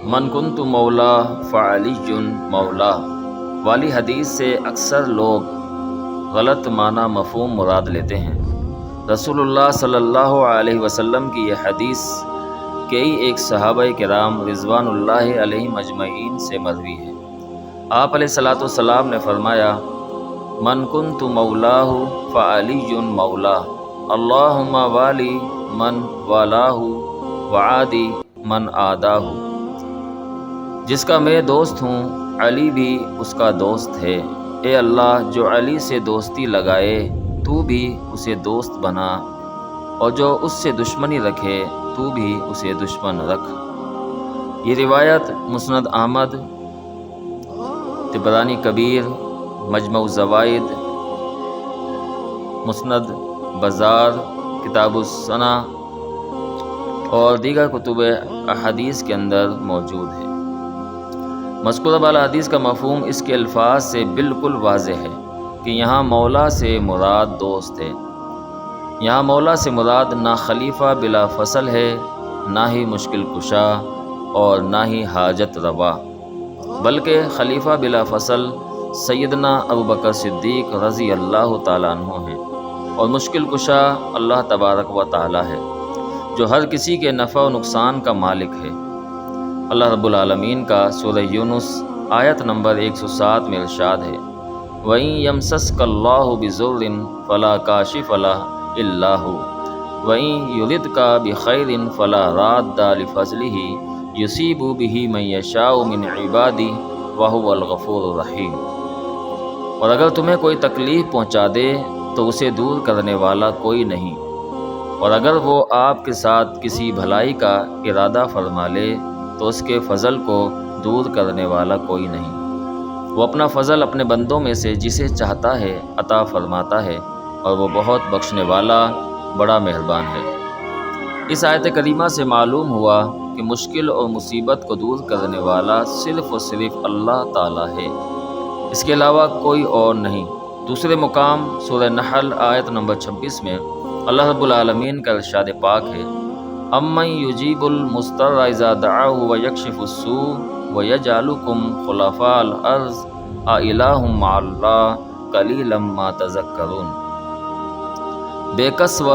من کنت مولا فعلی مولا والی حدیث سے اکثر لوگ غلط معنی مفہوم مراد لیتے ہیں۔ رسول اللہ صلی اللہ علیہ وسلم کی یہ حدیث کئی ایک صحابہ کرام رضوان اللہ علیہم اجمعین سے مروی ہے۔ آپ علیہ الصلاۃ والسلام نے فرمایا، من کنت مولاہ فعلی مولا، اللہم والی من والاہ وعادی من عاداہ۔ جس کا میں دوست ہوں علی بھی اس کا دوست ہے، اے اللہ جو علی سے دوستی لگائے تو بھی اسے دوست بنا، اور جو اس سے دشمنی رکھے تو بھی اسے دشمن رکھ۔ یہ روایت مسند احمد، طبرانی کبیر، مجمع الزوائد، مسند بزار، کتاب السنہ اور دیگر کتب احادیث کے اندر موجود ہے۔ مذکورہ بالا حدیث کا مفہوم اس کے الفاظ سے بالکل واضح ہے کہ یہاں مولا سے مراد دوست ہے۔ یہاں مولا سے مراد نہ خلیفہ بلا فصل ہے، نہ ہی مشکل کشا اور نہ ہی حاجت روا، بلکہ خلیفہ بلا فصل سیدنا ابوبکر صدیق رضی اللہ تعالیٰ عنہ ہیں، اور مشکل کشا اللہ تبارک و تعالیٰ ہے جو ہر کسی کے نفع و نقصان کا مالک ہے۔ اللہ رب العالمین کا سورہ یونس آیت نمبر 107 میں ارشاد ہے، وَإِن يَمْسَسْكَ اللَّهُ بِضُرٍّ فَلَا كَاشِفَ لَهُ إِلَّا هُوَ وَإِن يُرِدْكَ بِخَيْرٍ فَلَا رَادَّ لِفَضْلِهِ يُصِيبُ بِهِ مَن يَشَاءُ مِنْ عِبَادِهِ وَهُوَ الْغَفُورُ الرَّحِيمُ۔ اور اگر تمہیں کوئی تکلیف پہنچا دے تو اسے دور کرنے والا کوئی نہیں، اور اگر وہ آپ کے ساتھ کسی بھلائی کا ارادہ فرما لے تو اس کے فضل کو دور کرنے والا کوئی نہیں۔ وہ اپنا فضل اپنے بندوں میں سے جسے چاہتا ہے عطا فرماتا ہے، اور وہ بہت بخشنے والا بڑا مہربان ہے۔ اس آیت کریمہ سے معلوم ہوا کہ مشکل اور مصیبت کو دور کرنے والا صرف اور صرف اللہ تعالیٰ ہے، اس کے علاوہ کوئی اور نہیں۔ دوسرے مقام سورہ نحل آیت نمبر 26 میں اللہ رب العالمین کا ارشاد پاک ہے، امن یجیب المضطر اذا دعاہ ویکشف السوء ویجعلکم خلفاء الارض االہ مع اللہ قلیلا ما تذکرون۔ بے کس و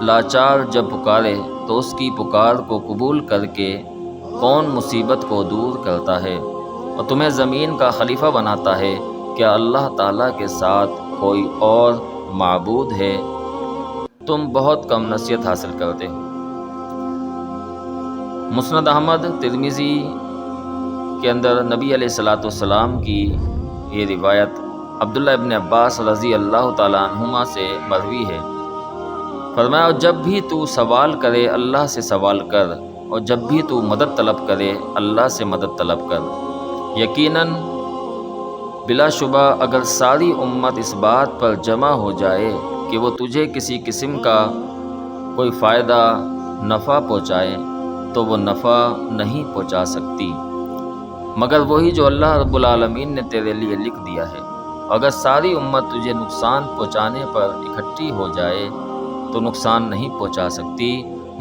لاچار جب پکارے تو اس کی پکار کو قبول کر کے کون مصیبت کو دور کرتا ہے، اور تمہیں زمین کا خلیفہ بناتا ہے، کیا اللہ تعالیٰ کے ساتھ کوئی اور معبود ہے؟ تم بہت کم نصیحت حاصل کرتے ہو۔ مسند احمد ترمذی کے اندر نبی علیہ الصلاۃ والسلام کی یہ روایت عبداللہ ابن عباس رضی اللہ تعالیٰ عنہما سے مروی ہے۔ فرمایا، جب بھی تو سوال کرے اللہ سے سوال کر، اور جب بھی تو مدد طلب کرے اللہ سے مدد طلب کر۔ یقیناً بلا شبہ اگر ساری امت اس بات پر جمع ہو جائے کہ وہ تجھے کسی قسم کا کوئی فائدہ نفع پہنچائے تو وہ نفع نہیں پہنچا سکتی مگر وہی جو اللہ رب العالمین نے تیرے لیے لکھ دیا ہے۔ اگر ساری امت تجھے نقصان پہنچانے پر اکٹھی ہو جائے تو نقصان نہیں پہنچا سکتی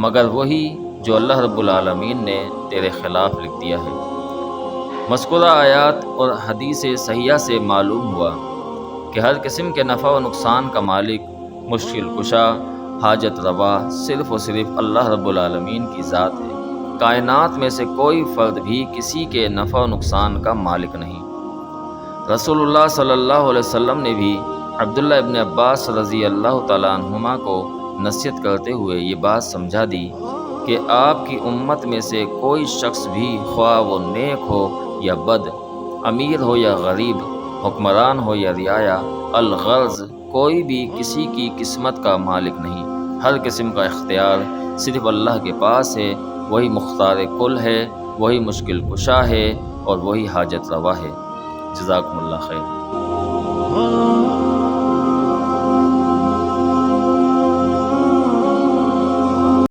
مگر وہی جو اللہ رب العالمین نے تیرے خلاف لکھ دیا ہے۔ مذکورہ آیات اور حدیث صحیحہ سے معلوم ہوا کہ ہر قسم کے نفع و نقصان کا مالک، مشکل کشا، حاجت روا صرف اور صرف اللہ رب العالمین کی ذات ہے۔ کائنات میں سے کوئی فرد بھی کسی کے نفع و نقصان کا مالک نہیں۔ رسول اللہ صلی اللہ علیہ وسلم نے بھی عبداللہ ابن عباس رضی اللہ تعالیٰ عنہما کو نصیحت کرتے ہوئے یہ بات سمجھا دی کہ آپ کی امت میں سے کوئی شخص بھی، خواہ وہ نیک ہو یا بد، امیر ہو یا غریب، حکمران ہو یا رعایا، الغرض کوئی بھی کسی کی قسمت کا مالک نہیں۔ ہر قسم کا اختیار صرف اللہ کے پاس ہے، وہی مختار کل ہے، وہی مشکل کشا ہے، اور وہی حاجت روا ہے۔ جزاکم اللہ خیر۔